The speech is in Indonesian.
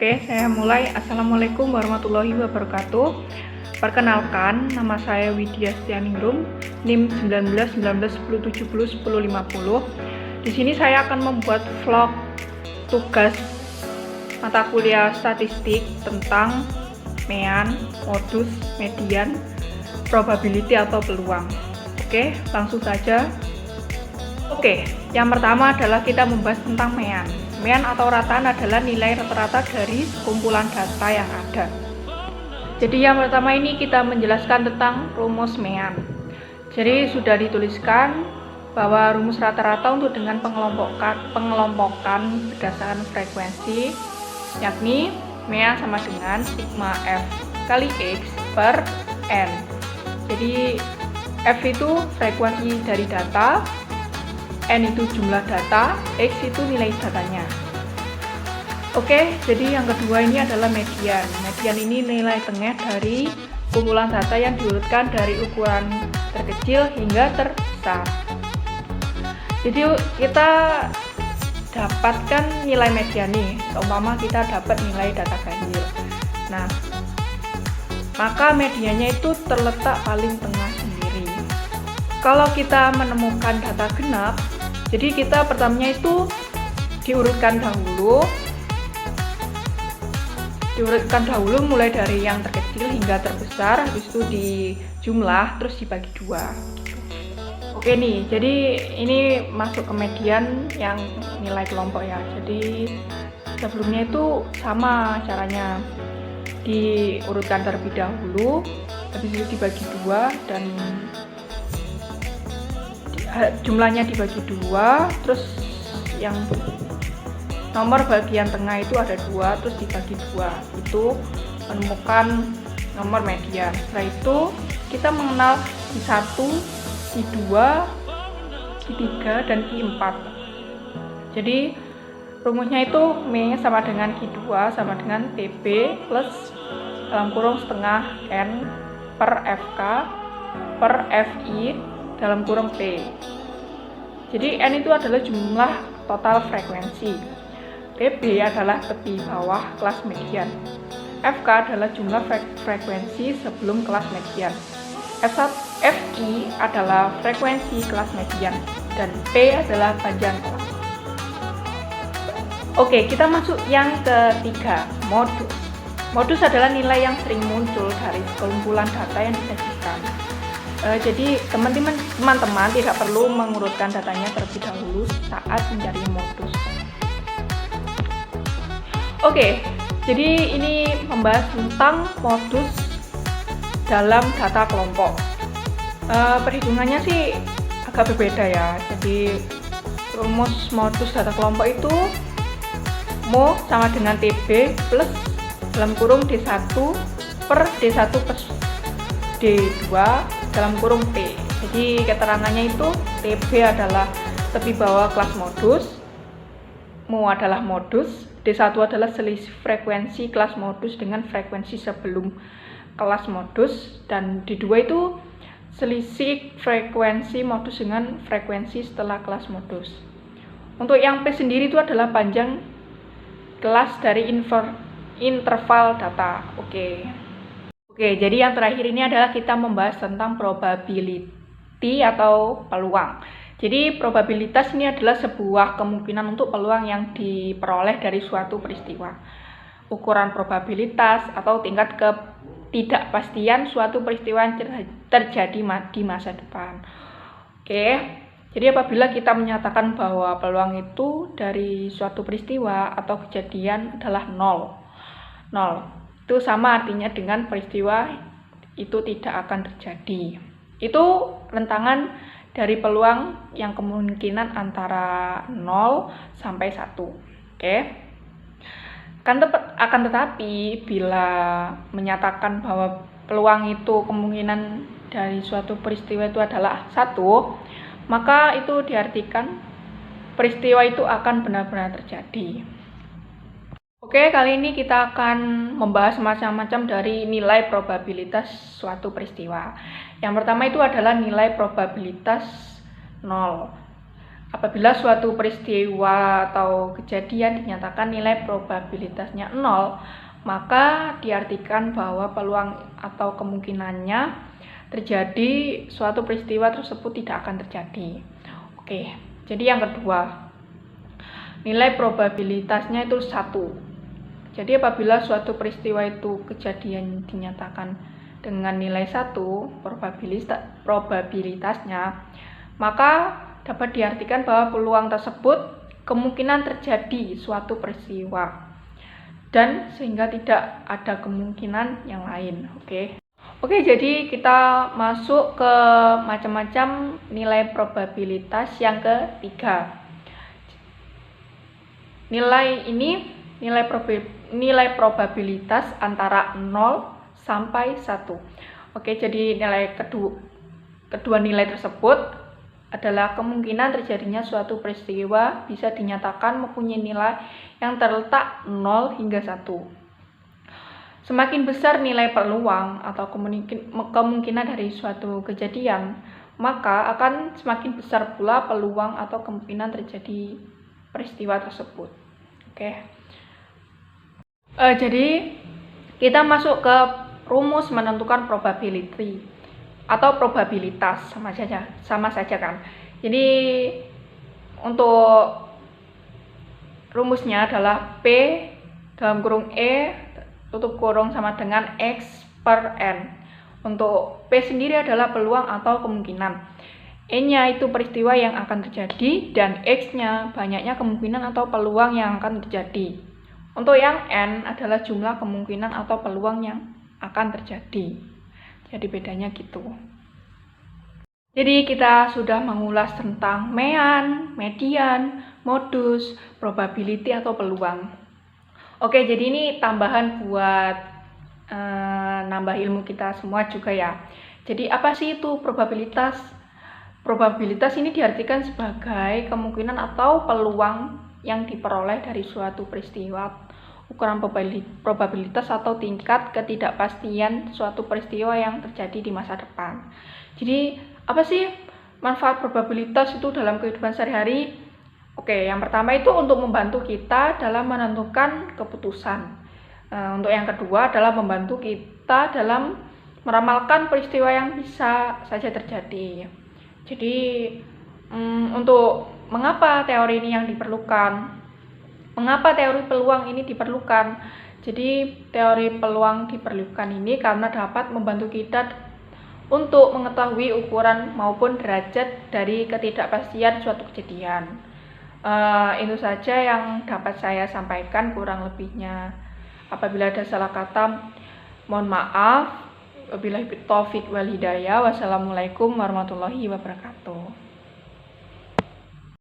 Oke, saya mulai. Assalamualaikum warahmatullahi wabarakatuh. Perkenalkan, nama saya Widya Setianingrum, NIM 19 10 10 Di sini saya akan membuat vlog tugas mata kuliah statistik tentang MEAN, modus, median, probability atau peluang. Oke, langsung saja. Oke, yang pertama adalah kita membahas tentang MEAN. MEAN atau rataan adalah nilai rata-rata dari kumpulan data yang ada. Jadi yang pertama ini kita menjelaskan tentang rumus MEAN. Jadi sudah dituliskan bahwa rumus rata-rata untuk dengan pengelompokan berdasarkan frekuensi, yakni MEAN sama dengan sigma F kali X per N. Jadi F itu frekuensi dari data, N itu jumlah data, X itu nilai datanya. Oke, jadi yang kedua ini adalah median. Median ini nilai tengah dari kumpulan data yang diurutkan dari ukuran terkecil hingga terbesar. Jadi kita dapatkan nilai median nih, seumpama kita dapat nilai data ganjil. Nah, maka mediannya itu terletak paling tengah sendiri. Kalau kita menemukan data genap, jadi kita pertamanya itu diurutkan dahulu mulai dari yang terkecil hingga terbesar, habis itu dijumlah terus dibagi dua. Oke nih, jadi ini masuk ke median yang nilai kelompok ya. Jadi sebelumnya itu sama caranya, diurutkan terlebih dahulu, habis itu dibagi dua dan jumlahnya dibagi dua, terus yang nomor bagian tengah itu ada dua, terus dibagi dua, itu menemukan nomor median. Setelah itu kita mengenal Q1, Q2, Q3, dan Q4. Jadi rumusnya itu M sama dengan Q2 sama dengan PB plus dalam kurung setengah N per FK per FI dalam kurung P. Jadi N itu adalah jumlah total frekuensi, PB adalah tepi bawah kelas median, FK adalah jumlah frekuensi sebelum kelas median, FI adalah frekuensi kelas median, dan P adalah panjang kelas. Oke, kita masuk yang ketiga, modus. Modus adalah nilai yang sering muncul dari sekumpulan data yang disajikan. Jadi teman-teman tidak perlu mengurutkan datanya terlebih dahulu saat mencari modus. Oke, jadi ini membahas tentang modus dalam data kelompok. Perhitungannya sih agak berbeda ya. Jadi rumus modus data kelompok itu Mo sama dengan TB plus dalam kurung D1 per D1 plus D2 dalam kurung P. Jadi keterangannya itu TB adalah tepi bawah kelas modus, Mu adalah modus, D1 adalah selisih frekuensi kelas modus dengan frekuensi sebelum kelas modus, dan D2 itu selisih frekuensi modus dengan frekuensi setelah kelas modus. Untuk yang P sendiri itu adalah panjang kelas dari interval data. Oke, jadi yang terakhir ini adalah kita membahas tentang probability atau peluang. Jadi probabilitas ini adalah sebuah kemungkinan untuk peluang yang diperoleh dari suatu peristiwa. Ukuran probabilitas atau tingkat ketidakpastian suatu peristiwa yang terjadi di masa depan. Oke, jadi apabila kita menyatakan bahwa peluang itu dari suatu peristiwa atau kejadian adalah 0. Itu sama artinya dengan peristiwa itu tidak akan terjadi. Itu rentangan dari peluang yang kemungkinan antara 0 sampai 1. Oke. Akan tetapi bila menyatakan bahwa peluang itu kemungkinan dari suatu peristiwa itu adalah 1, maka itu diartikan peristiwa itu akan benar-benar terjadi. Oke, kali ini kita akan membahas macam-macam dari nilai probabilitas suatu peristiwa. Yang pertama itu adalah nilai probabilitas 0. Apabila suatu peristiwa atau kejadian dinyatakan nilai probabilitasnya 0, maka diartikan bahwa peluang atau kemungkinannya terjadi suatu peristiwa tersebut tidak akan terjadi. Oke, jadi yang kedua, nilai probabilitasnya itu 1. Jadi apabila suatu peristiwa itu kejadian dinyatakan dengan nilai 1 probabilitasnya, maka dapat diartikan bahwa peluang tersebut kemungkinan terjadi suatu peristiwa dan sehingga tidak ada kemungkinan yang lain. Oke, jadi kita masuk ke macam-macam nilai probabilitas yang ketiga. Nilai probabilitas antara 0 sampai 1. Oke, jadi kedua nilai tersebut adalah kemungkinan terjadinya suatu peristiwa bisa dinyatakan mempunyai nilai yang terletak 0 hingga 1. Semakin besar nilai peluang atau kemungkinan dari suatu kejadian, maka akan semakin besar pula peluang atau kemungkinan terjadi peristiwa tersebut. Jadi kita masuk ke rumus menentukan probability atau probabilitas, sama saja kan. Jadi untuk rumusnya adalah P dalam kurung E tutup kurung sama dengan X per N. Untuk P sendiri adalah peluang atau kemungkinan, N-nya itu peristiwa yang akan terjadi, dan X-nya banyaknya kemungkinan atau peluang yang akan terjadi. Untuk yang N adalah jumlah kemungkinan atau peluang yang akan terjadi. Jadi bedanya gitu. Jadi kita sudah mengulas tentang mean, median, modus, probability atau peluang. Oke, jadi ini tambahan buat nambah ilmu kita semua juga ya. Jadi apa sih itu probabilitas? Probabilitas ini diartikan sebagai kemungkinan atau peluang yang diperoleh dari suatu peristiwa. Ukuran probabilitas atau tingkat ketidakpastian suatu peristiwa yang terjadi di masa depan. Jadi apa sih manfaat probabilitas itu dalam kehidupan sehari-hari? Oke, yang pertama itu untuk membantu kita dalam menentukan keputusan. Untuk yang kedua adalah membantu kita dalam meramalkan peristiwa yang bisa saja terjadi. Jadi untuk mengapa teori ini yang diperlukan? Mengapa teori peluang ini diperlukan? Jadi teori peluang diperlukan ini karena dapat membantu kita untuk mengetahui ukuran maupun derajat dari ketidakpastian suatu kejadian. Itu saja yang dapat saya sampaikan, kurang lebihnya apabila ada salah kata mohon maaf. Wabillahi taufiq wal hidayah. Wassalamualaikum warahmatullahi wabarakatuh.